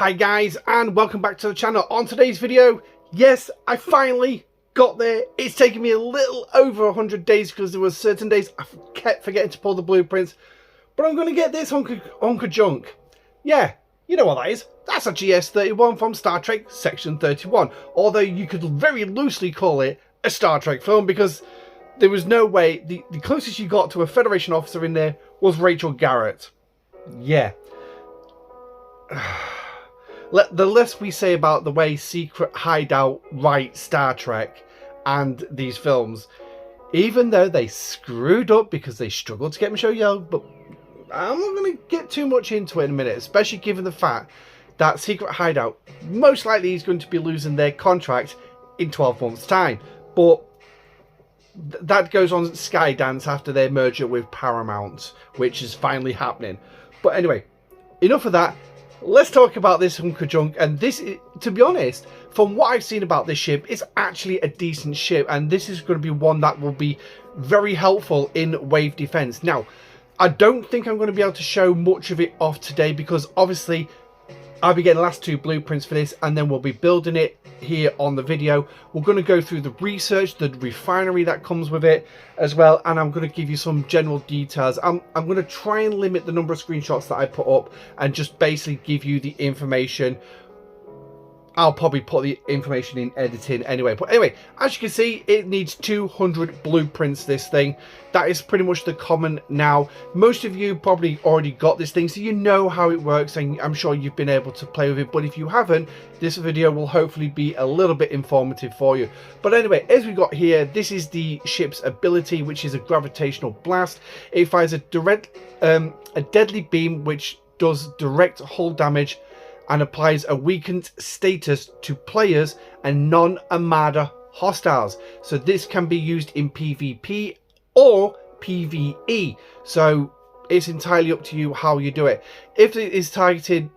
Hi guys, and welcome back to the channel. On today's video, yes, I finally got there. It's taken me a little over 100 days because there were certain days I kept forgetting to pull the blueprints, but I'm going to get this hunk of junk. Yeah, you know what that is. That's a GS-31 from Star Trek Section 31, although you could very loosely call it a Star Trek film because there was no way. The closest you got to a Federation officer in there was Rachel Garrett. Yeah. The less we say about the way Secret Hideout write Star Trek and these films, even though they screwed up because they struggled to get Michelle Yeoh, but I'm not going to get too much into it in a minute, especially given the fact that Secret Hideout most likely is going to be losing their contract in 12 months' time. But that goes on Skydance after their merger with Paramount, which is finally happening. But anyway, enough of that. Let's talk about this hunk of junk. And this, to be honest, from what I've seen about this ship, it's actually a decent ship. And this is going to be one that will be very helpful in wave defense. Now, I don't think I'm going to be able to show much of it off today because obviously I'll be getting the last two blueprints for this and then we'll be building it here on the video. We're going to go through the research, the refinery that comes with it as well, and I'm going to give you some general details. I'm going to try and limit the number of screenshots that I put up and just basically give you the information. I'll probably put the information in editing anyway. But anyway, as you can see, it needs 200 blueprints, this thing. That is pretty much the common now. Most of you probably already got this thing, so you know how it works, and I'm sure you've been able to play with it. But if you haven't, this video will hopefully be a little bit informative for you. But anyway, as we got here, this is the ship's ability, which is a gravitational blast. It fires a deadly beam, which does direct hull damage and applies a weakened status to players and non-Armada hostiles. So this can be used in PvP or PvE. So it's entirely up to you how you do it. If it is targeted,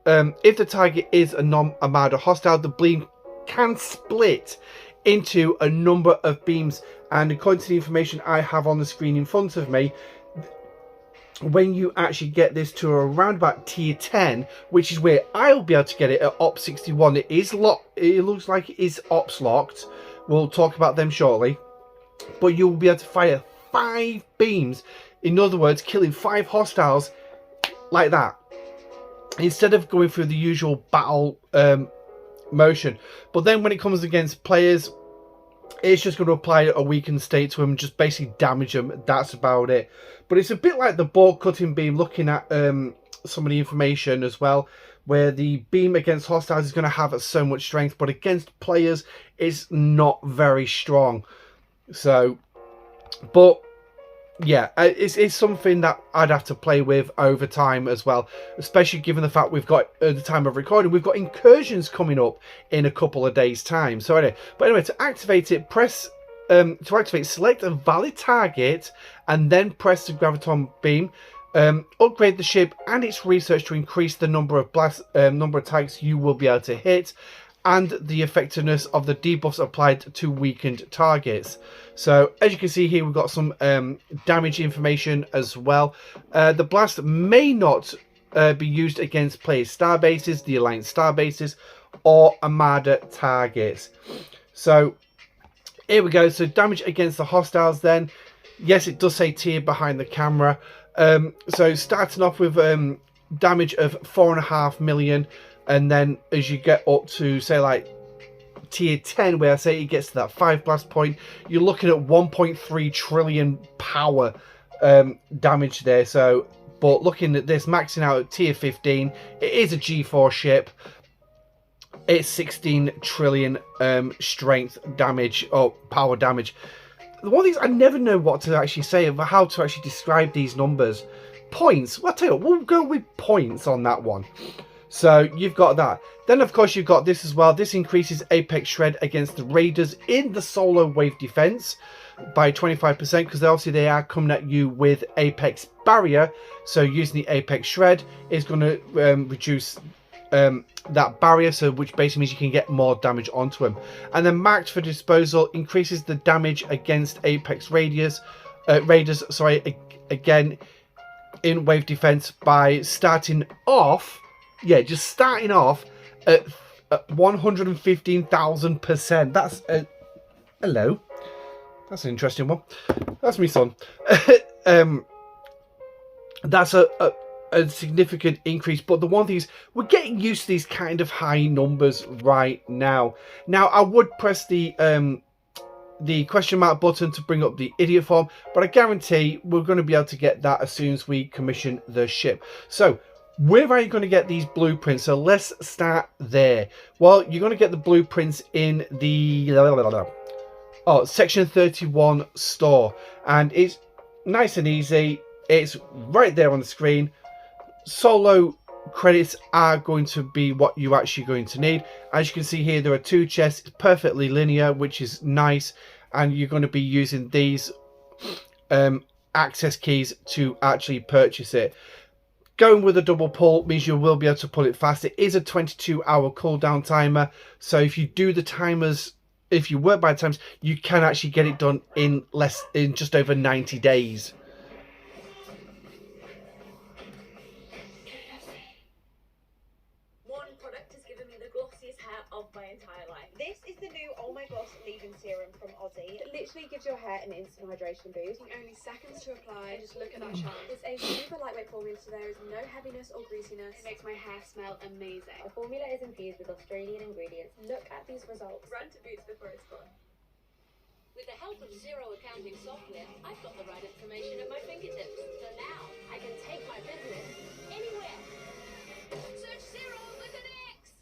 if the target is a non-Armada hostile, the beam can split into a number of beams. And according to the information I have on the screen in front of me, when you actually get this to around about tier 10, which is where I'll be able to get it at Ops 61, it is locked. It looks like it is Ops locked. We'll talk about them shortly. But you'll be able to fire 5 beams. In other words, killing 5 hostiles like that, instead of going through the usual battle motion. But then when it comes against players, it's just going to apply a weakened state to them, just basically damage them. That's about it. But it's a bit like the board cutting beam, looking at some of the information as well, where the beam against hostiles is going to have so much strength, but against players it's not very strong. So, but yeah, it's something that I'd have to play with over time as well, especially given the fact we've got, at the time of recording, we've got incursions coming up in a couple of days' time. So anyway, to activate it, press select a valid target and then press the graviton beam. Upgrade the ship and its research to increase the number of attacks you will be able to hit, and the effectiveness of the debuffs applied to weakened targets. So as you can see here, we've got some damage information as well. The blast may not be used against player star bases, the Alliance star bases, or Armada targets. So here we go. So damage against the hostiles then. Yes, it does say tier behind the camera. So starting off with damage of 4.5 million. And then as you get up to, say, like tier 10, where I say it gets to that 5 blast point, you're looking at 1.3 trillion power damage there. So, but looking at this, maxing out at tier 15, it is a G4 ship. It's 16 trillion strength damage, or power damage. One of these, I never know what to actually say about how to actually describe these numbers. Points. Well, I'll tell you what, we'll go with points on that one. So you've got that. Then of course you've got this as well. This increases Apex Shred against the Raiders in the solo wave defense by 25%, because obviously they are coming at you with Apex Barrier. So using the Apex Shred is going to reduce that barrier, so which basically means you can get more damage onto him. And then Marked for Disposal increases the damage against Apex Raiders, again in wave defense by starting off yeah, just starting off at 115,000%. That's hello. That's an interesting one. That's me son. That's a significant increase, but the one thing is we're getting used to these kind of high numbers right now. Now I would press the question mark button to bring up the idiot form, but I guarantee we're going to be able to get that as soon as we commission the ship. So where are you going to get these blueprints? So let's start there. Well, you're going to get the blueprints in the section 31 store, and it's nice and easy. It's right there on the screen. Solo credits are going to be what you're actually going to need. As you can see here, there are 2 chests. It's perfectly linear, which is nice, and you're going to be using these access keys to actually purchase it. Going with a double pull means you will be able to pull it fast. It is a 22-hour cooldown timer, so if you do the timers, if you work by the times, you can actually get it done in just over 90 days. One product has given me the glossiest hair of my entire life. This is the new Oh My Gloss leave-in serum from Aussie. It literally gives your hair an instant hydration boost. Only seconds to apply. Just look at that shine. It's a super lightweight formula, so there is no heaviness or greasiness. It makes my hair smell amazing. Our formula is infused with Australian ingredients. Look at these results. Run to Boots before it's gone. With the help of Zero accounting software, I've got the right information at my fingertips. So now I can take my business anywhere. Search Zero with an X.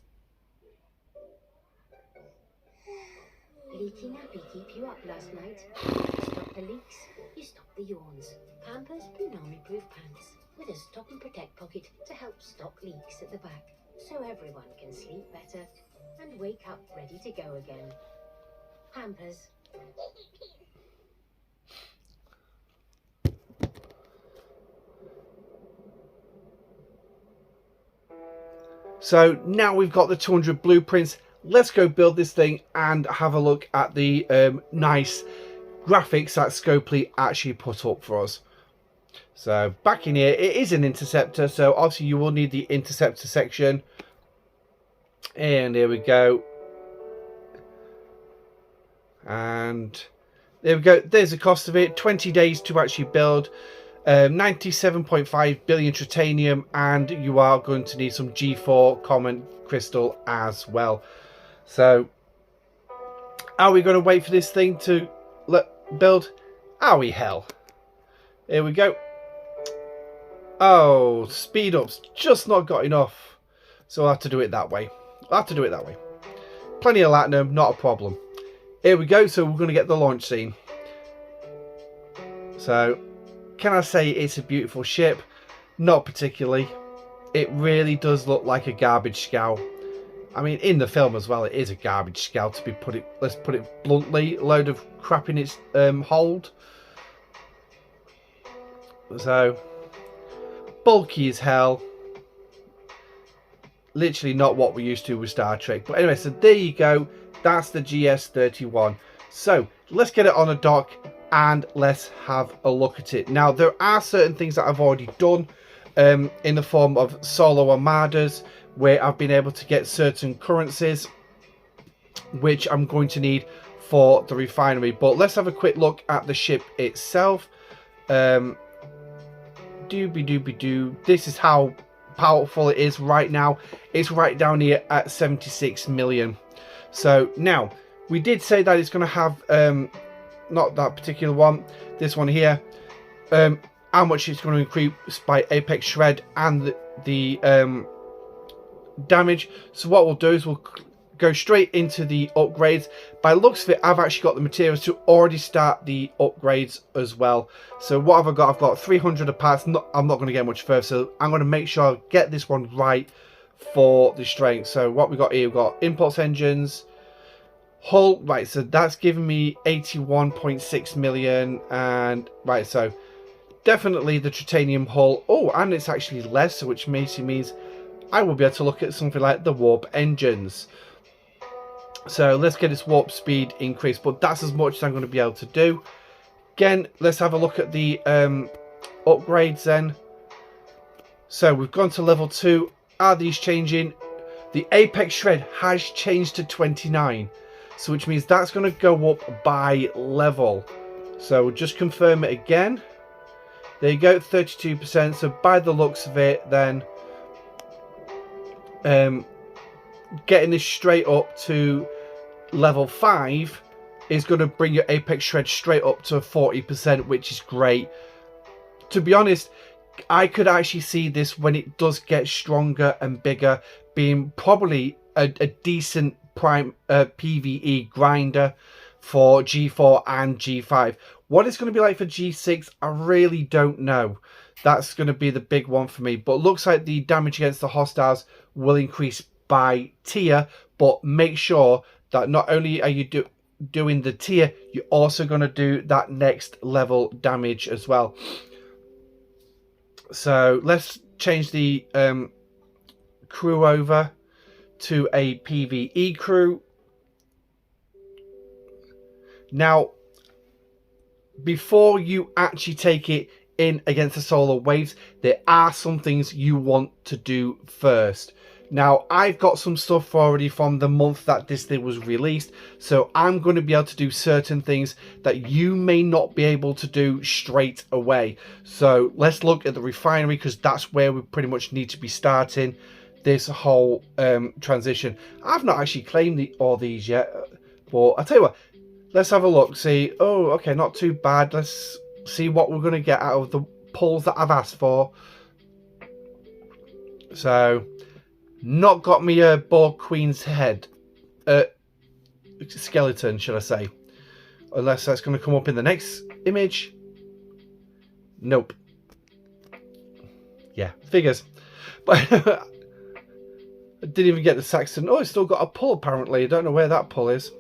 Leaky nappy keep you up last night? You stop the leaks, you stop the yawns. Pampers Punami-proof pants with a stop and protect pocket to help stop leaks at the back, so everyone can sleep better and wake up ready to go again. Pampers. So now we've got the 200 blueprints. Let's go build this thing and have a look at the nice graphics that Scopely actually put up for us. So back in here, it is an interceptor, so obviously you will need the interceptor section. And here we go. And there we go. There's the cost of it. 20 days to actually build. 97.5 billion titanium, and you are going to need some G4 common crystal as well. So are we going to wait for this thing to build? Are we hell? Here we go. Oh, speed up's just not got enough, so I'll have to do it that way. Plenty of latinum, not a problem. Here we go. So we're going to get the launch scene. So can I say it's a beautiful ship? Not particularly. It really does look like a garbage scow. I mean, in the film as well, it is a garbage scow, to be let's put it bluntly. A load of crap in its hold. So bulky as hell. Literally not what we're used to with Star Trek. But anyway, so there you go. That's the GS-31. So let's get it on a dock and let's have a look at it. Now, there are certain things that I've already done in the form of solo armadas, where I've been able to get certain currencies which I'm going to need for the refinery. But let's have a quick look at the ship itself. Doobie-doobie-doo. This is how powerful it is right now. It's right down here at 76 million. So now, we did say that it's going to have not that particular one, this one here, how much it's going to increase by apex shred and the damage. So what we'll do is we'll go straight into the upgrades. By the looks of it, I've actually got the materials to already start the upgrades as well. So what have I got? I've got 300 of parts. I'm not going to get much further, so I'm going to make sure I get this one right for the strength. So what we got here, we've got impulse engines, hull, right, so that's giving me 81.6 million, and right, so definitely the titanium hull. Oh, and it's actually less, so which basically means I will be able to look at something like the warp engines. So let's get its warp speed increased, but that's as much as I'm going to be able to do. Again, let's have a look at the upgrades then. So we've gone to level 2 are these changing? The apex shred has changed to 29. So which means that's going to go up by level. So we'll just confirm it again. There you go, 32%. So by the looks of it, then getting this straight up to level 5 is going to bring your apex shred straight up to 40%, which is great. To be honest, I could actually see this when it does get stronger and bigger being probably a decent prime PvE grinder for G4 and G5. What it's going to be like for G6, I really don't know. That's going to be the big one for me. But looks like the damage against the hostiles will increase by tier, but make sure that not only are you doing the tier, you're also going to do that next level damage as well. So let's change the crew over to a PvE crew. Now, before you actually take it in against the solar waves, there are some things you want to do first. Now, I've got some stuff already from the month that this thing was released, so I'm going to be able to do certain things that you may not be able to do straight away. So let's look at the refinery, because that's where we pretty much need to be starting this whole transition. I've not actually claimed all these yet, but I'll tell you what, let's have a look, see. Oh, okay, not too bad. Let's see what we're going to get out of the pulls that I've asked for. So, not got me a Borg Queen's head. Skeleton, should I say. Unless that's going to come up in the next image. Nope. Yeah, figures. But I didn't even get the Saxon. Oh, it's still got a pull apparently. I don't know where that pull is.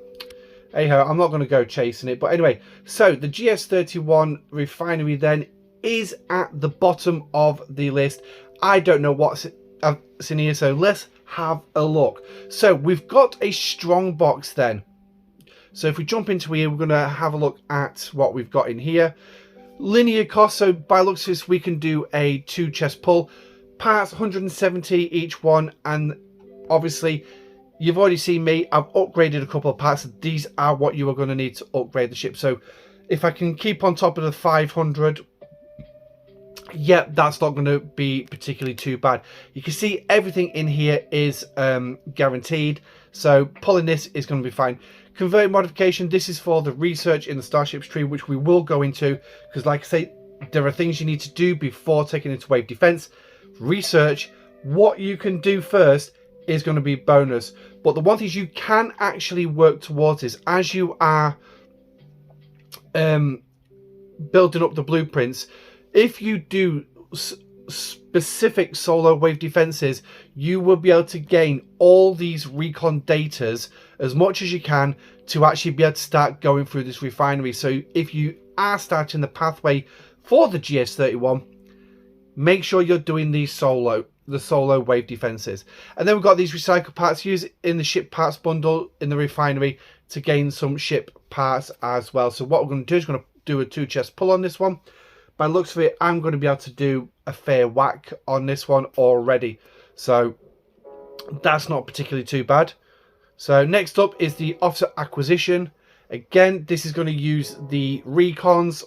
Anyhow, I'm not going to go chasing it. But anyway, so the GS-31 refinery then is at the bottom of the list. I don't know what's in here, so let's have a look. So we've got a strong box then. So if we jump into here, we're going to have a look at what we've got in here. Linear cost, so by looks of this, we can do a 2 chest pull. Parts, 170 each one, and obviously you've already seen me, I've upgraded a couple of parts. These are what you are going to need to upgrade the ship. So if I can keep on top of the 500, yeah, that's not going to be particularly too bad. You can see everything in here is guaranteed. So pulling this is going to be fine. Convert modification, this is for the research in the Starship's tree, which we will go into. Because like I say, there are things you need to do before taking it to wave defense. Research, what you can do first is going to be bonus. But the one thing you can actually work towards is as you are building up the blueprints, if you do specific solar wave defenses, you will be able to gain all these recon datas as much as you can to actually be able to start going through this refinery. So if you are starting the pathway for the GS-31, make sure you're doing these the solo wave defenses. And then we've got these recycled parts used in the ship parts bundle in the refinery to gain some ship parts as well. So what we're going to do is going to do a 2 chest pull on this one. By the looks of it, I'm going to be able to do a fair whack on this one already. So that's not particularly too bad. So next up is the officer acquisition. Again, this is going to use the recons.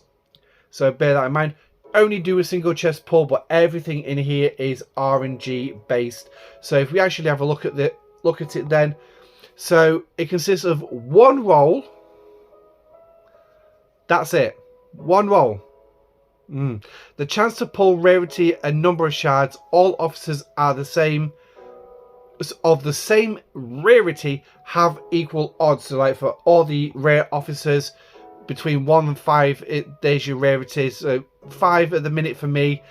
So bear that in mind. Only do a single chest pull, but everything in here is RNG based. So if we actually have a look at it then. So it consists of 1 roll. That's it. 1 roll. The chance to pull rarity and number of shards. All officers are the same. Of the same rarity have equal odds. So like for all the rare officers between 1 and 5, there's your rarities. So 5 at the minute for me.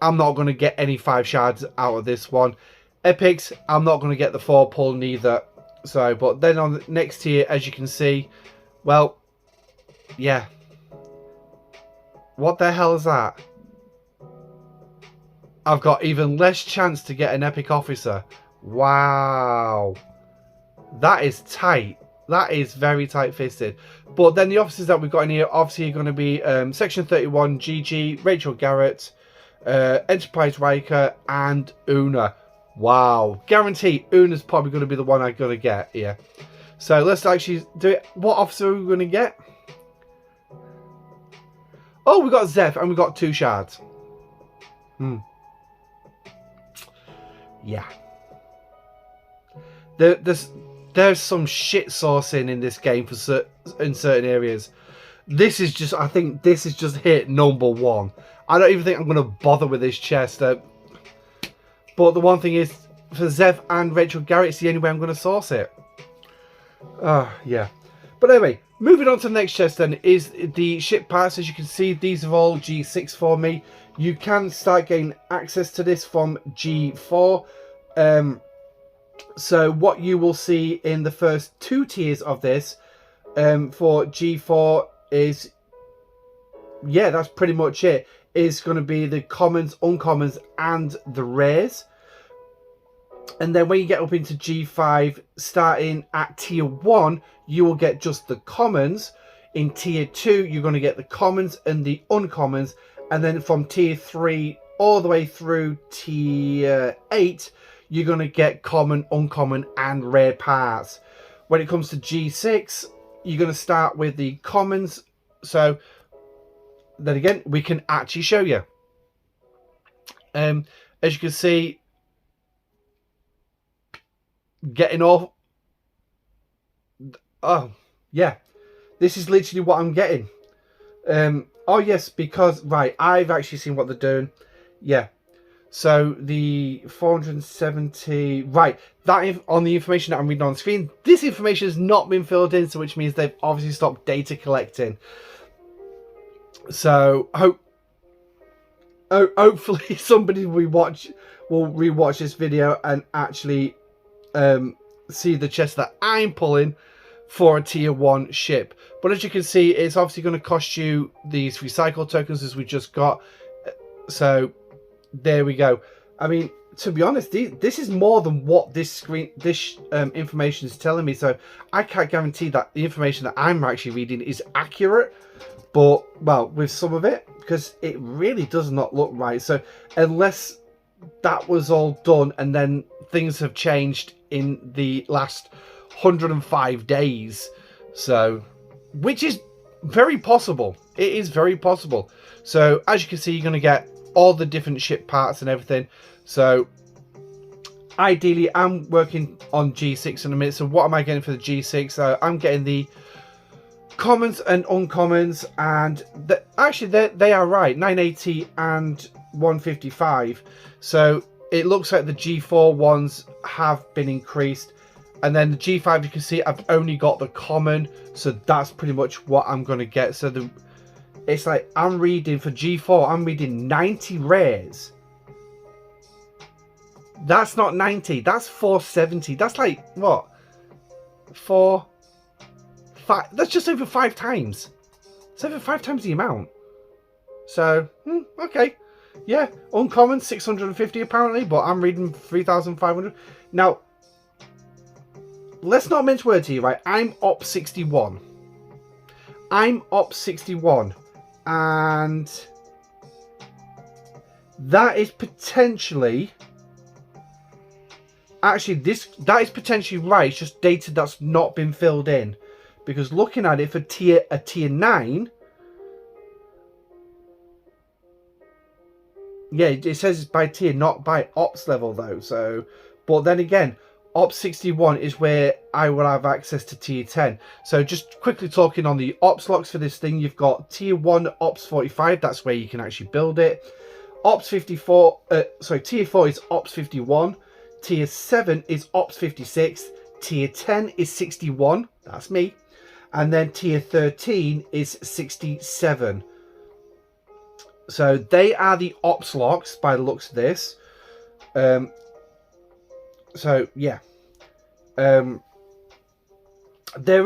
I'm not going to get any 5 shards out of this one. Epics, I'm not going to get the 4 pull neither. So, but then on the next tier, as you can see, well, yeah. What the hell is that? I've got even less chance to get an epic officer. Wow. That is tight. That is very tight-fisted. But then the officers that we've got in here, obviously, are going to be Section 31, Gigi, Rachel Garrett, Enterprise Riker, and Una. Wow. Guarantee Una's probably going to be the one I got to get here. So let's actually do it. What officer are we going to get? Oh, we got Zeph and we got 2 shards. Yeah. There's some shit sourcing in this game for in certain areas. This is just, I think this is just hit number 1. I don't even think I'm going to bother with this chest. But the one thing is, for Zev and Rachel Garrett, it's the only way I'm going to source it. Yeah. But anyway, moving on to the next chest then is the ship parts. As you can see, these are all G6 for me. You can start getting access to this from G4. So what you will see in the first 2 tiers of this for G4 is, yeah, that's pretty much it. Is going to be the commons, uncommons, and the rares. And then when you get up into G5, starting at tier 1, you will get just the commons. In tier 2, you're going to get the commons and the uncommons. And then from tier 3 all the way through tier 8, you're going to get common, uncommon, and rare parts. When it comes to G6, you're going to start with the commons. So then again, we can actually show you. As you can see, getting off. Oh, yeah. This is literally what I'm getting. Oh, yes, because, right, I've actually seen what they're doing. Yeah. So, the 470... Right, that on the information that I'm reading on the screen, this information has not been filled in, so which means they've obviously stopped data collecting. So, hopefully somebody will rewatch this video and actually see the chest that I'm pulling for a tier 1 ship. But as you can see, it's obviously going to cost you these recycle tokens as we just got. So there we go. I mean, to be honest, this is more than what this information is telling me. So I can't guarantee that the information that I'm actually reading is accurate. But, well, with some of it, because it really does not look right. So unless that was all done and then things have changed in the last 105 days. So, which is very possible. It is very possible. So, as you can see, you're going to get all the different ship parts and everything. So, ideally, I'm working on G6 in a minute. So, what am I getting for the G6? So, I'm getting the commons and uncommons, and actually they are right, 980 and 155. So it looks like the G4 ones have been increased, and then the G5, you can see I've only got the common, so that's pretty much what I'm going to get. So it's like I'm reading for G4, I'm reading 90 rares. That's not 90, that's 470. That's like what, 5, that's just over 5 times. It's over 5 times the amount. So, okay. Yeah, uncommon 650 apparently, but I'm reading 3,500. Now, let's not mince words here, right? I'm op 61. I'm op 61. And that is potentially... Actually, that is potentially right. It's just data that's not been filled in. Because looking at it for a tier 9, yeah, it says it's by tier, not by ops level though. So, but then again, ops 61 is where I will have access to tier 10. So just quickly talking on the ops locks for this thing, you've got tier 1 ops 45. That's where you can actually build it. Ops 54. Tier 4 is ops 51. Tier 7 is ops 56. Tier 10 is 61. That's me. And then tier 13 is 67. So they are the ops locks by the looks of this. So yeah. There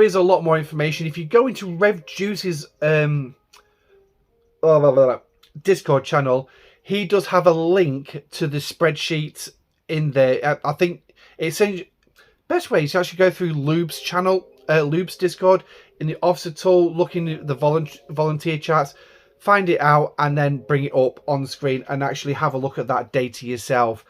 is a lot more information. If you go into Rev Juice's Discord channel, he does have a link to the spreadsheet in there. I think it's best way is to actually go through Lube's channel. Lube's Discord in the officer tool, looking at the volunteer charts, find it out and then bring it up on the screen and actually have a look at that data yourself.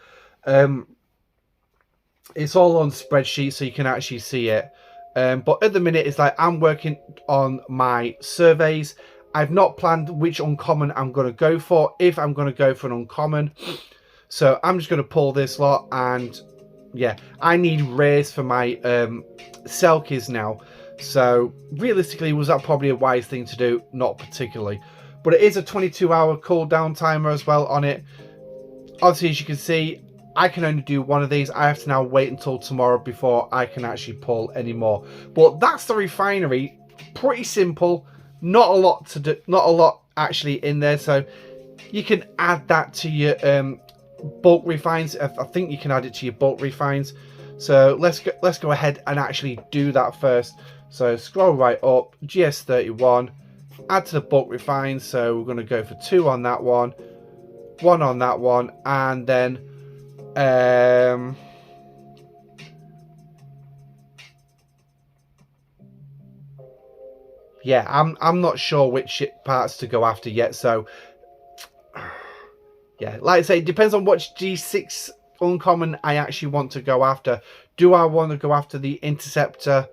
It's all on spreadsheet, so you can actually see it. But at the minute, it's like I'm working on my surveys. I've not planned which uncommon I'm going to go for, if I'm going to go for an uncommon. So I'm just going to pull this lot, and yeah, I need rares for my Selkies now. So realistically, was that probably a wise thing to do? Not particularly. But it is a 22-hour cooldown timer as well on it. Obviously, as you can see, I can only do one of these. I have to now wait until tomorrow before I can actually pull any more. But that's the refinery. Pretty simple. Not a lot to do. Not a lot actually in there. So you can add that to your bulk refines. I think you can add it to your bulk refines. So let's go ahead and actually do that first. So scroll right up. GS-31. Add to the bulk refines. So we're going to go for 2 on that one. 1 on that one, and then yeah, I'm not sure which ship parts to go after yet, so yeah, like I say, it depends on which G6 uncommon I actually want to go after. Do I want to go after the Interceptor,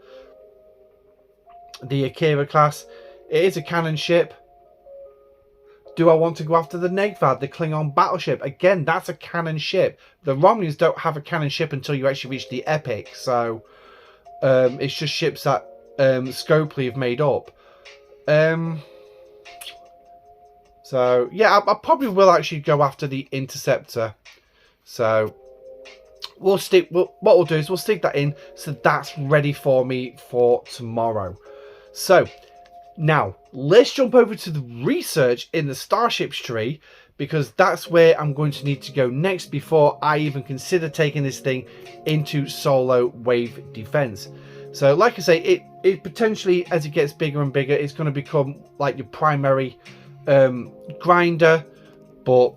the Akira class? It is a cannon ship. Do I want to go after the Negvad, the Klingon battleship? Again, that's a cannon ship. The Romulans don't have a cannon ship until you actually reach the Epic. So, it's just ships that Scopely have made up. So, yeah, I probably will actually go after the Interceptor. So, what we'll do is we'll stick that in. So that's ready for me for tomorrow. So, now, let's jump over to the research in the Starships tree, because that's where I'm going to need to go next before I even consider taking this thing into solo wave defense. So, like I say, it potentially, as it gets bigger and bigger, it's going to become like your primary grinder, but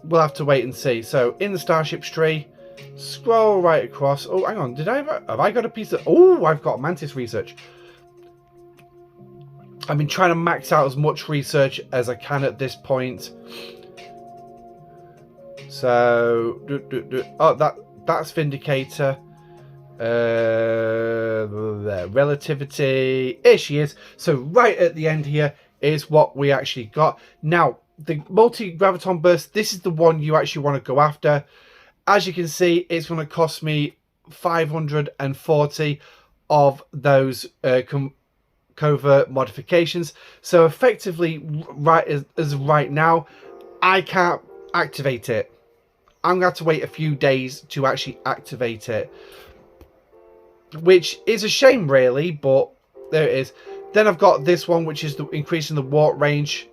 we'll have to wait and see. So, in the Starships tree, scroll right across. Oh, hang on, have I got a piece of... Oh, I've got Mantis research. I've been trying to max out as much research as I can at this point. So, oh, that's Vindicator. Relativity. Here she is. So right at the end here is what we actually got. Now, the multi-graviton burst, this is the one you actually want to go after. As you can see, it's going to cost me 540 of those covert modifications. So effectively, right as right now, I can't activate it. I'm going to have to wait a few days to actually activate it, which is a shame really, but there it is. Then I've got this one, which is the increasing the warp range.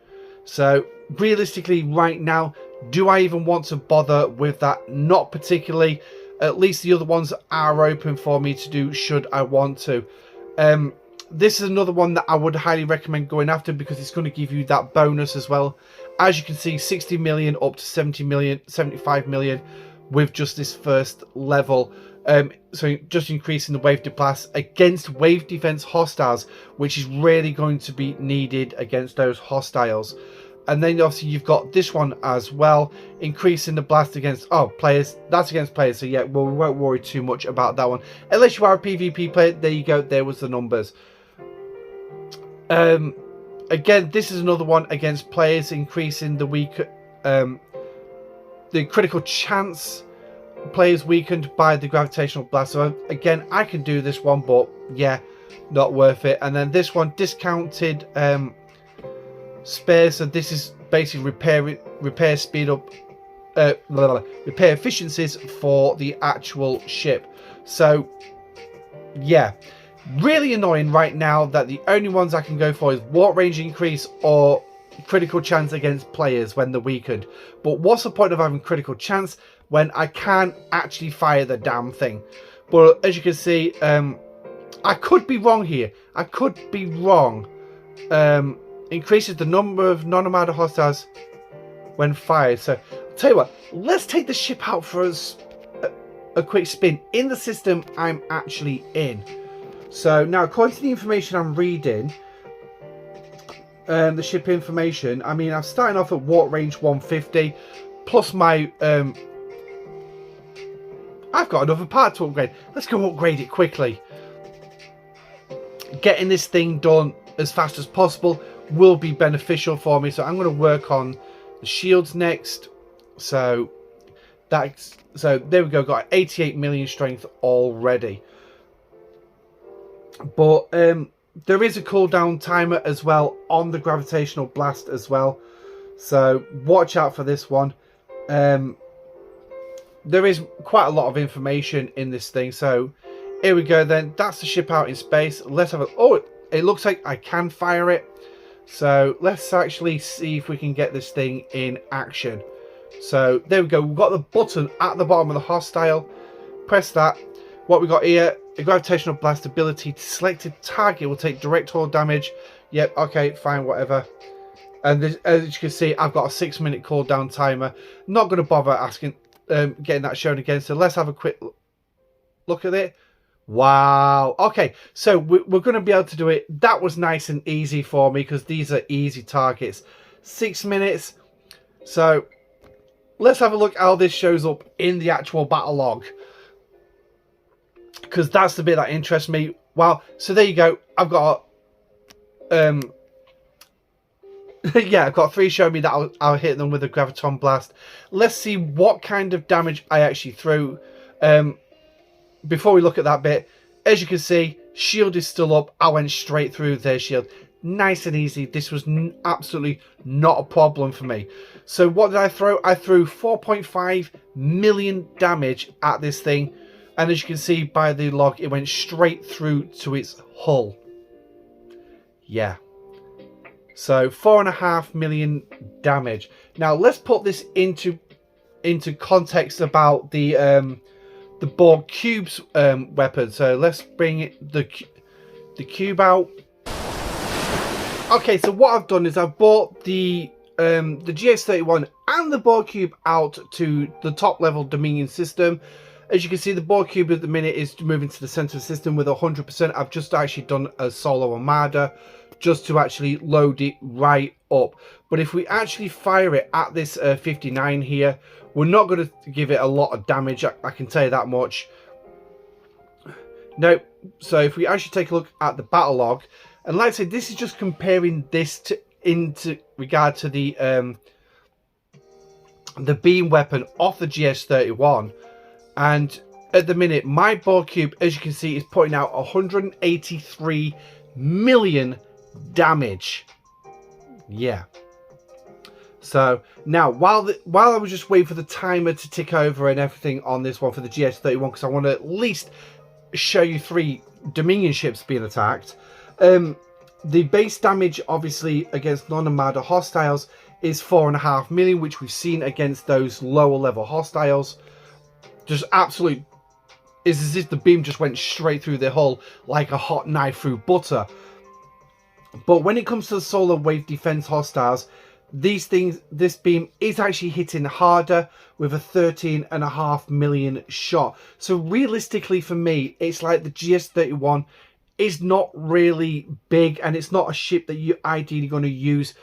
So realistically right now, do I even want to bother with that? Not particularly. At least the other ones are open for me to do should I want to. This is another one that I would highly recommend going after, because it's going to give you that bonus as well. As you can see, 60 million up to 70 million, 75 million with just this first level. So just increasing the wave class against wave defense hostiles, which is really going to be needed against those hostiles. And then obviously you've got this one as well, increasing the blast against players. That's against players, so yeah, well, we won't worry too much about that one. Unless you are a PvP player, there you go, there was the numbers. Again, this is another one against players, increasing the critical chance players weakened by the gravitational blast. So again, I can do this one, but yeah, not worth it. And then this one, discounted spares. So this is basically repair speed up, repair efficiencies for the actual ship. So yeah, really annoying right now that the only ones I can go for is warp range increase or critical chance against players when they're weakened. But what's the point of having critical chance when I can't actually fire the damn thing? But as you can see, I could be wrong here. I could be wrong. Increases the number of non-armada hostiles when fired. So I'll tell you what, let's take the ship out for a quick spin in the system I'm actually in. So now, according to the information I'm reading, the ship information, I mean, I'm starting off at warp range 150 plus my I've got another part to upgrade. Let's go upgrade it quickly. Getting this thing done as fast as possible will be beneficial for me. So I'm going to work on the shields next. So there we go. Got 88 million strength already. But there is a cooldown timer as well on the gravitational blast as well. So watch out for this one. There is quite a lot of information in this thing. So here we go then. That's the ship out in space. Let's have a... Oh, it looks like I can fire it. So let's actually see if we can get this thing in action. So there we go. We've got the button at the bottom of the hostile. Press that. What we got here, a gravitational blast ability to selected target will take direct hull damage. Yep, okay, fine, whatever. And this, as you can see, I've got a 6-minute cooldown timer. Not going to bother asking, getting that shown again. So let's have a quick look at it. Wow. Okay, so we're going to be able to do it. That was nice and easy for me because these are easy targets. 6 minutes. So let's have a look how this shows up in the actual battle log, because that's the bit that interests me. Wow. So there you go. I've got yeah, I've got 3 showing me that I'll hit them with a graviton blast. Let's see what kind of damage I actually threw. Before we look at that bit, as you can see, shield is still up. I went straight through their shield. Nice and easy. This was absolutely not a problem for me. So what did I throw? I threw 4.5 million damage at this thing. And as you can see by the log, it went straight through to its hull. Yeah. So 4.5 million damage. Now let's put this into context about the Borg Cube's weapon. So let's bring the cube out. Okay, so what I've done is I've brought the GS-31 and the Borg Cube out to the top level Dominion system. As you can see, the Borg Cube at the minute is moving to the center of the system with 100%. I've just actually done a solo armada just to actually load it right up. But if we actually fire it at this 59 here, we're not going to give it a lot of damage. I can tell you that much. No. So if we actually take a look at the battle log, and like I said, this is just comparing this into regard to the beam weapon off the GS-31. And at the minute, my Borg Cube, as you can see, is putting out 183 million damage. Yeah. So now, while I was just waiting for the timer to tick over and everything on this one for the GS-31, because I want to at least show you 3 Dominion ships being attacked. The base damage, obviously, against non-Armada hostiles is 4.5 million, which we've seen against those lower level hostiles. Just absolutely, is as if the beam just went straight through their hull like a hot knife through butter. But when it comes to the solar wave defense hostiles, this beam is actually hitting harder with a 13.5 million shot. So realistically for me, it's like the GS-31 is not really big, and it's not a ship that you're ideally going to use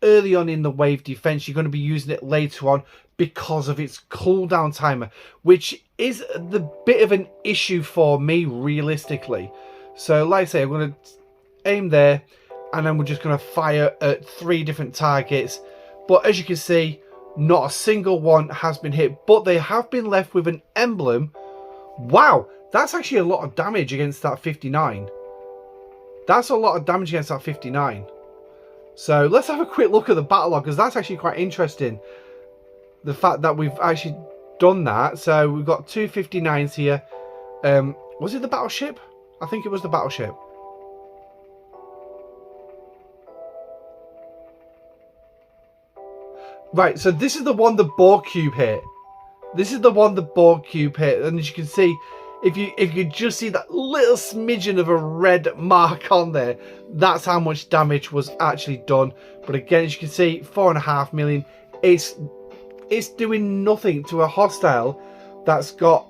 early on in the wave defense. You're going to be using it later on because of its cooldown timer, which is the bit of an issue for me realistically. So like I say, I'm going to aim there, and then we're just going to fire at 3 different targets. But as you can see, not a single one has been hit, but they have been left with an emblem. Wow, that's actually a lot of damage against that 59. That's a lot of damage against that 59. So let's have a quick look at the battle log, because that's actually quite interesting. The fact that we've actually done that. So we've got 2 59s here. Was it the battleship? I think it was the battleship. Right, so this is the one the Borg Cube hit. This is the one the Borg Cube hit. And as you can see, if you just see that little smidgen of a red mark on there, that's how much damage was actually done. But again, as you can see, 4.5 million. It's doing nothing to a hostile that's got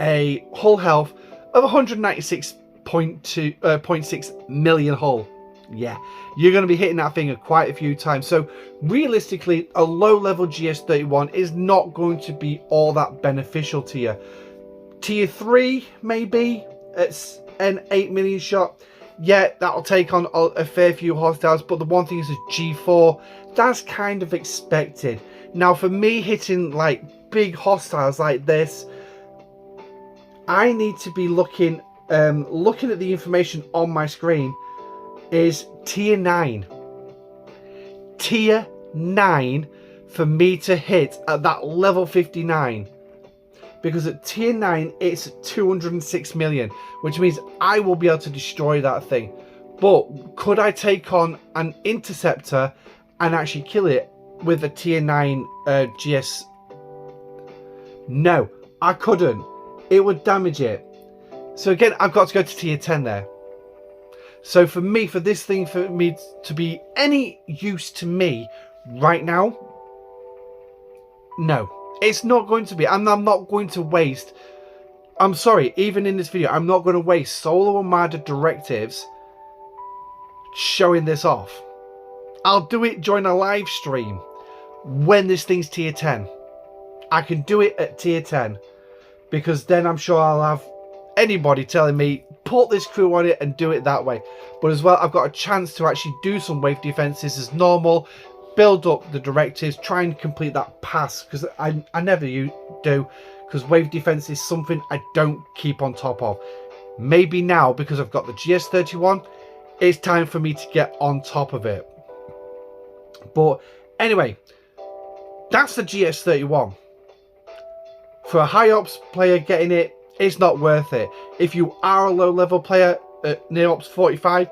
a hull health of 196.6 million hull. Yeah, you're going to be hitting that thing quite a few times. So realistically, a low level GS-31 is not going to be all that beneficial to you. Tier 3 maybe. It's an 8 million shot. Yeah, that'll take on a fair few hostiles, but the one thing is a G4. That's kind of expected. Now for me hitting like big hostiles like this, I need to be looking at the information on my screen is tier 9. Tier 9 for me to hit at that level 59. Because at tier 9 it's 206 million, which means I will be able to destroy that thing. But could I take on an interceptor and actually kill it with a tier 9 GS? No, I couldn't. It would damage it. So again, I've got to go to tier 10 there. So for me, for this thing, for me to be any use to me right now, no. It's not going to be. I'm not going to waste. I'm sorry, even in this video, I'm not going to waste Solo Armada directives showing this off. I'll do it during a live stream when this thing's tier 10. I can do it at tier 10 because then I'm sure I'll have anybody telling me put this crew on it and do it that way. But as well, I've got a chance to actually do some wave defenses as normal, build up the directives, try and complete that pass, because I never do, because wave defense is something I don't keep on top of. Maybe now, because I've got the GS-31, it's time for me to get on top of it. But anyway, that's the GS-31. For a high ops player getting it, it's not worth it. If you are a low level player at near ops 45,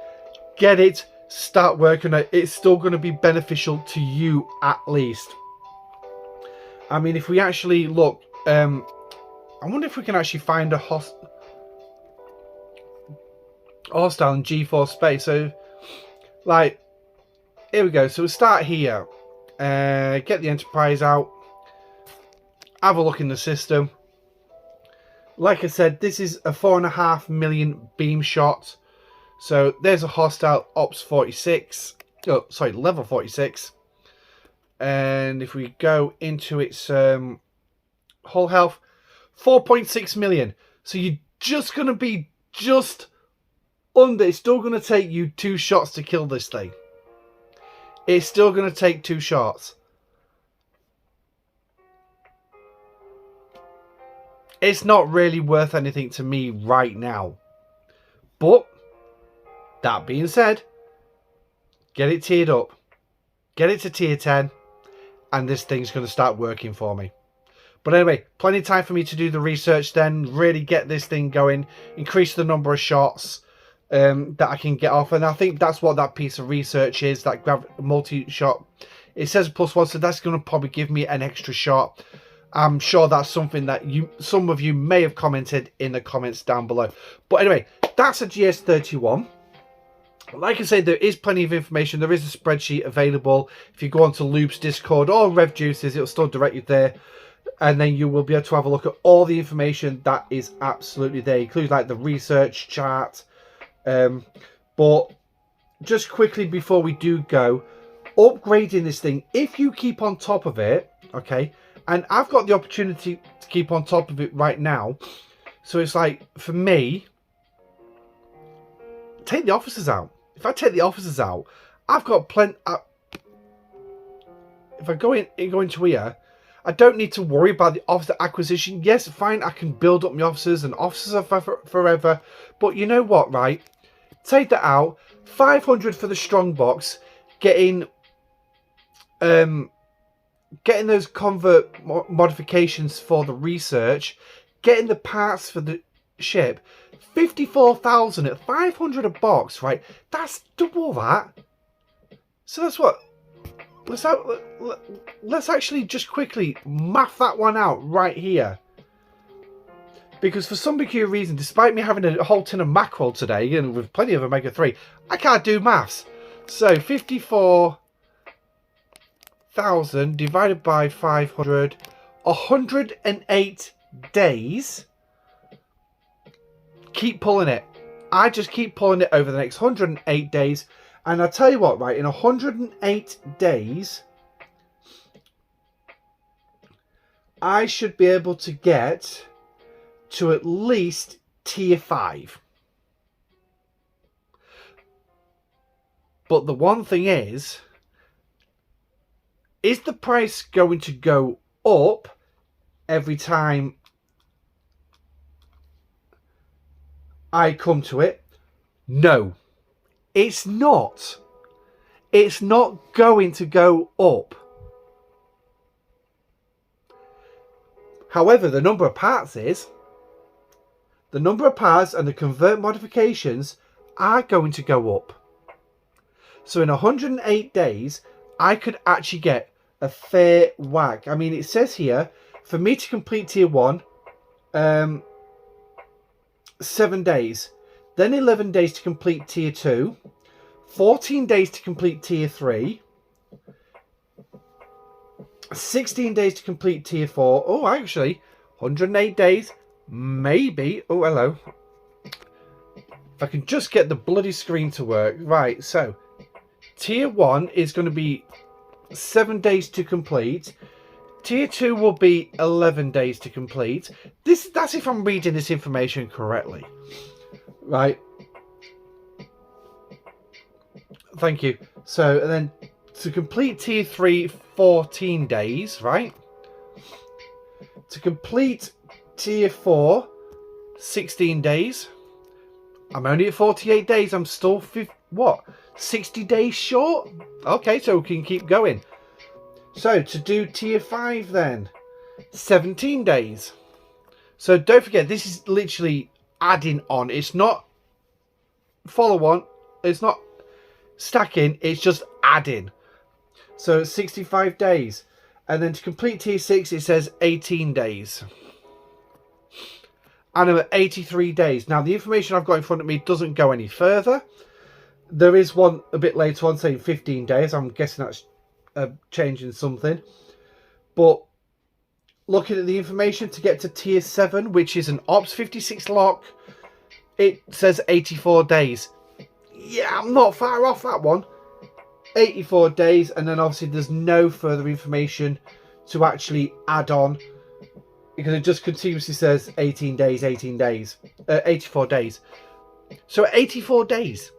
get it. Start working on it. It's still going to be beneficial to you at least. I mean, if we actually look, I wonder if we can actually find a hostile in G4 space. So, like, here we go. So we'll start here. Get the Enterprise out. Have a look in the system. Like I said, this is a 4.5 million beam shot. So there's a hostile Ops 46. Oh, sorry, level 46. And if we go into its whole health, 4.6 million. So you're just going to be just under. It's still going to take you 2 shots to kill this thing. It's still going to take 2 shots. It's not really worth anything to me right now. But that being said, get it tiered up. Get it to tier 10. And this thing's going to start working for me. But anyway, plenty of time for me to do the research then. Really get this thing going. Increase the number of shots that I can get off. And I think that's what that piece of research is. That multi-shot. It says +1, so that's going to probably give me an extra shot. I'm sure that's something that some of you may have commented in the comments down below. But anyway, that's a GS-31. Like I said, there is plenty of information. There is a spreadsheet available. If you go onto Loop's Discord or RevJuice's, it'll still direct you there. And then you will be able to have a look at all the information that is absolutely there, including like the research chart. But just quickly before we do go, upgrading this thing, if you keep on top of it, okay, and I've got the opportunity to keep on top of it right now. So it's like, for me, take the officers out. If I take the officers out, I've got plenty. If I go into here, I don't need to worry about the officer acquisition. Yes, fine, I can build up my officers, and officers are forever. But you know what, right? Take that out. 500 for the strong box. Getting those convert modifications for the research, getting the parts for the ship, 54,000 at 500 a box, right? That's double that. So that's what. Let's actually just quickly math that one out right here. Because for some peculiar reason, despite me having a whole tin of mackerel today and with plenty of omega-3, I can't do maths. So 54,000 divided by 500, 108 days. Keep pulling it. I just keep pulling it over the next 108 days. And I'll tell you what, right, in 108 days, I should be able to get to at least tier 5. But the one thing is the price going to go up every time I come to it? No, it's not. It's not going to go up. However, the number of parts is. The number of parts and the convert modifications are going to go up. So in 108 days, I could actually get a fair whack. I mean, it says here, for me to complete tier 1, 7 days. Then 11 days to complete tier 2. 14 days to complete tier 3. 16 days to complete tier 4. Oh, actually, 108 days. Maybe. Oh, hello. If I can just get the bloody screen to work. Right, so tier 1 is going to be 7 days to complete. Tier 2 will be 11 days to complete. That's if I'm reading this information correctly. Right. Thank you. So, and then to complete tier 3, 14 days, right? To complete tier 4, 16 days. I'm only at 48 days. I'm still 60 days short? Okay, so we can keep going. So, to do tier 5 then, 17 days. So, don't forget, this is literally adding on. It's not follow on. It's not stacking. It's just adding. So, 65 days. And then to complete tier 6, it says 18 days. And I'm at 83 days. Now, the information I've got in front of me doesn't go any further. There is one a bit later on saying 15 days. I'm guessing that's changing something. But looking at the information to get to tier 7, which is an Ops 56 lock, it says 84 days. Yeah, I'm not far off that one. 84 days, and then obviously there's no further information to actually add on, because it just continuously says 18 days, 84 days. So 84 days,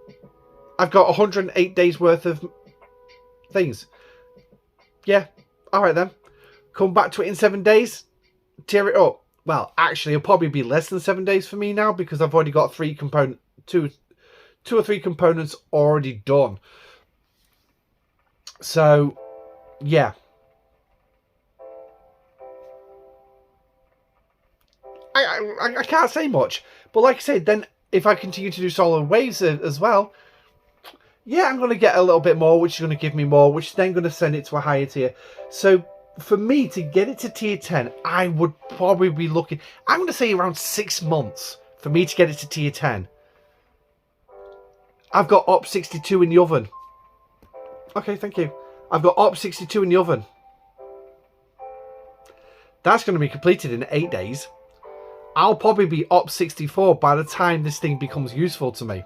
I've got 108 days worth of things. Yeah, alright then. Come back to it in 7 days, tear it up. Well, actually, it'll probably be less than 7 days for me now, because I've already got two or three components already done. So, yeah. I can't say much. But like I said, then if I continue to do solar waves as well, yeah, I'm going to get a little bit more, which is going to give me more, which is then going to send it to a higher tier. So, for me to get it to tier 10, I would probably be looking, I'm going to say around 6 months for me to get it to tier 10. I've got Op 62 in the oven. Okay, thank you. I've got Op 62 in the oven. That's going to be completed in 8 days. I'll probably be Op 64 by the time this thing becomes useful to me.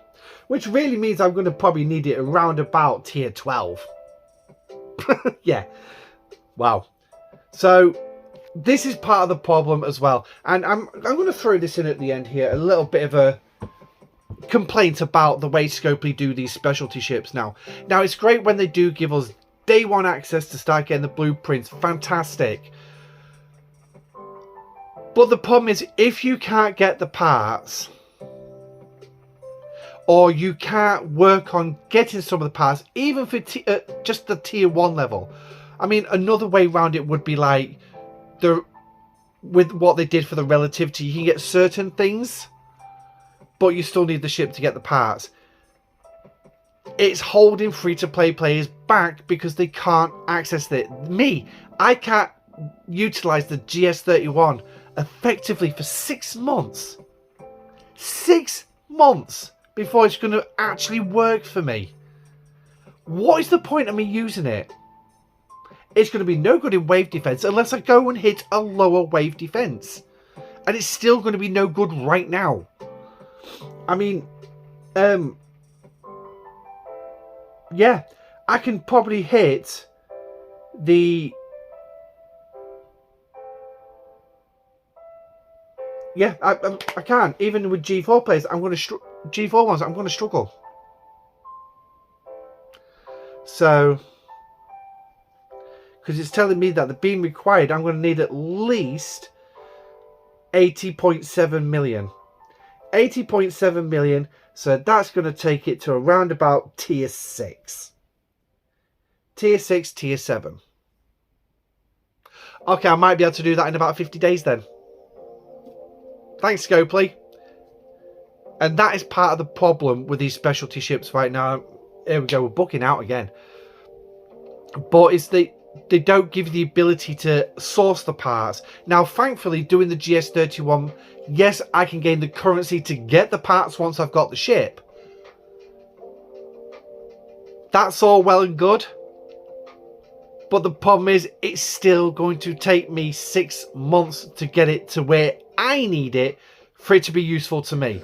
Which really means I'm going to probably need it around about tier 12. Yeah. Wow. So, this is part of the problem as well. And I'm going to throw this in at the end here. A little bit of a complaint about the way Scopely do these specialty ships now. Now, it's great when they do give us day one access to start getting the blueprints. Fantastic. But the problem is, if you can't get the parts, or you can't work on getting some of the parts, even for just the tier 1 level. I mean, another way around it would be like, with what they did for the relativity, you can get certain things, but you still need the ship to get the parts. It's holding free-to-play players back because they can't access it. I can't utilize the GS-31 effectively for 6 months. 6 months before it's going to actually work for me. What is the point of me using it? It's going to be no good in wave defense unless I go and hit a lower wave defense. And it's still going to be no good right now. I mean, yeah, I can probably hit the Yeah, I can't. Even with G4 players, G4 ones, I'm going to struggle. So, because it's telling me that the being required, I'm going to need at least 80.7 million. 80.7 million. So that's going to take it to around about tier 6. Tier 6, tier 7. Okay, I might be able to do that in about 50 days then. Thanks, Scopely. And that is part of the problem with these specialty ships right now. Here we go, we're booking out again. But it's they don't give you the ability to source the parts. Now, thankfully, doing the GS-31, yes, I can gain the currency to get the parts once I've got the ship. That's all well and good. But the problem is, it's still going to take me 6 months to get it to where I need it for it to be useful to me.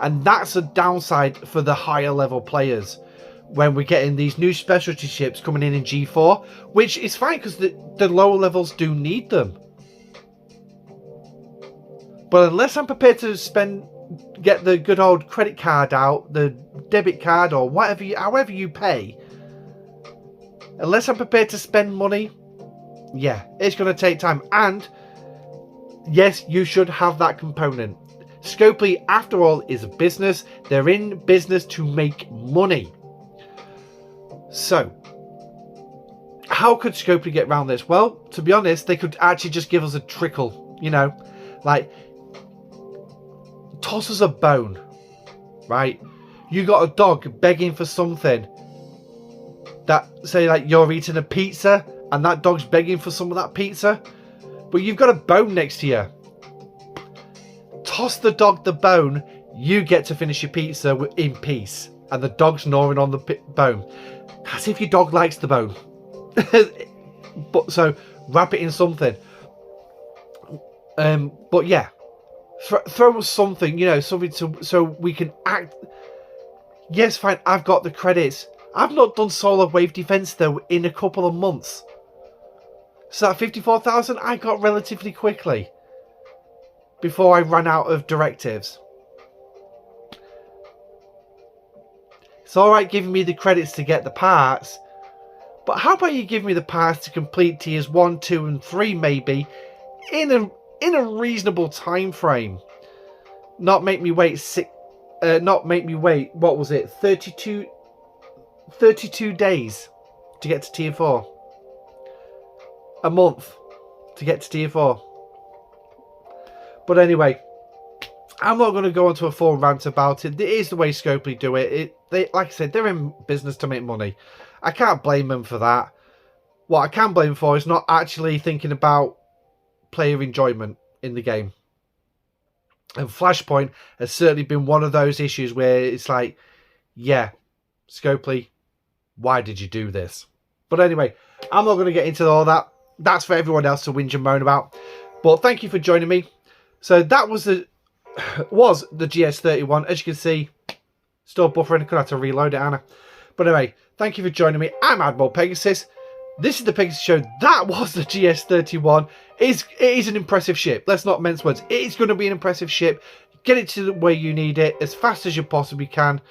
And that's a downside for the higher level players. When we're getting these new specialty ships coming in G4, which is fine because the lower levels do need them. But unless I'm prepared to get the good old credit card out, the debit card or whatever, however you pay, unless I'm prepared to spend money, yeah, it's going to take time. And yes, you should have that component. Scopely, after all, is a business. They're in business to make money. So, how could Scopely get around this? Well, to be honest, they could actually just give us a trickle, you know, like toss us a bone, right? You got a dog begging for something that, say, like you're eating a pizza and that dog's begging for some of that pizza, but you've got a bone next to you. Toss the dog the bone, you get to finish your pizza in peace, and the dog's gnawing on the bone. As if your dog likes the bone. But so wrap it in something. But yeah, throw us something, you know, something so we can act. Yes, fine. I've got the credits. I've not done solar wave defense though in a couple of months. So that 54,000 I got relatively quickly before I ran out of directives. It's alright giving me the credits to get the parts, but how about you give me the parts to complete tiers 1, 2 and 3 maybe in a reasonable time frame. Not make me wait what was it, 32 days to get to tier 4. A month to get to tier 4. But anyway, I'm not going to go into a full rant about it. It is the way Scopely do it. They, like I said, they're in business to make money. I can't blame them for that. What I can blame them for is not actually thinking about player enjoyment in the game. And Flashpoint has certainly been one of those issues where it's like, yeah, Scopely, why did you do this? But anyway, I'm not going to get into all that. That's for everyone else to whinge and moan about. But thank you for joining me. So that was the GS-31. As you can see, still buffering. I could have to reload it, Anna. But anyway, thank you for joining me. I'm Admiral Pegasus. This is the Pegasus Show. That was the GS-31. It is an impressive ship. Let's not mince words. It is going to be an impressive ship. Get it to where you need it as fast as you possibly can.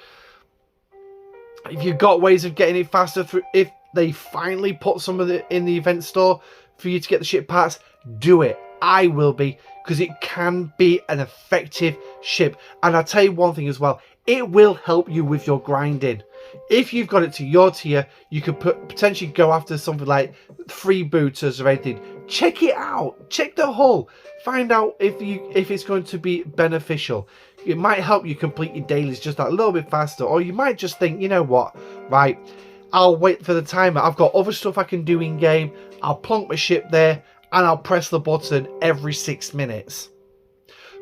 If you've got ways of getting it faster, if they finally put some of it in the event store for you to get the ship parts, do it. I will be, because it can be an effective ship. And I'll tell you one thing as well, it will help you with your grinding. If you've got it to your tier, you could potentially go after something like freebooters or anything. Check it out. Check the hull. Find out if it's going to be beneficial. It might help you complete your dailies just that little bit faster. Or you might just think, you know what, right, I'll wait for the timer. I've got other stuff I can do in game. I'll plonk my ship there and I'll press the button every 6 minutes.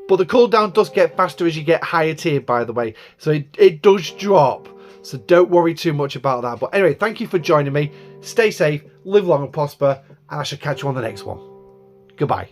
But the cooldown does get faster as you get higher tier, by the way. So it does drop. So don't worry too much about that. But anyway, thank you for joining me. Stay safe, live long and prosper, and I shall catch you on the next one. Goodbye.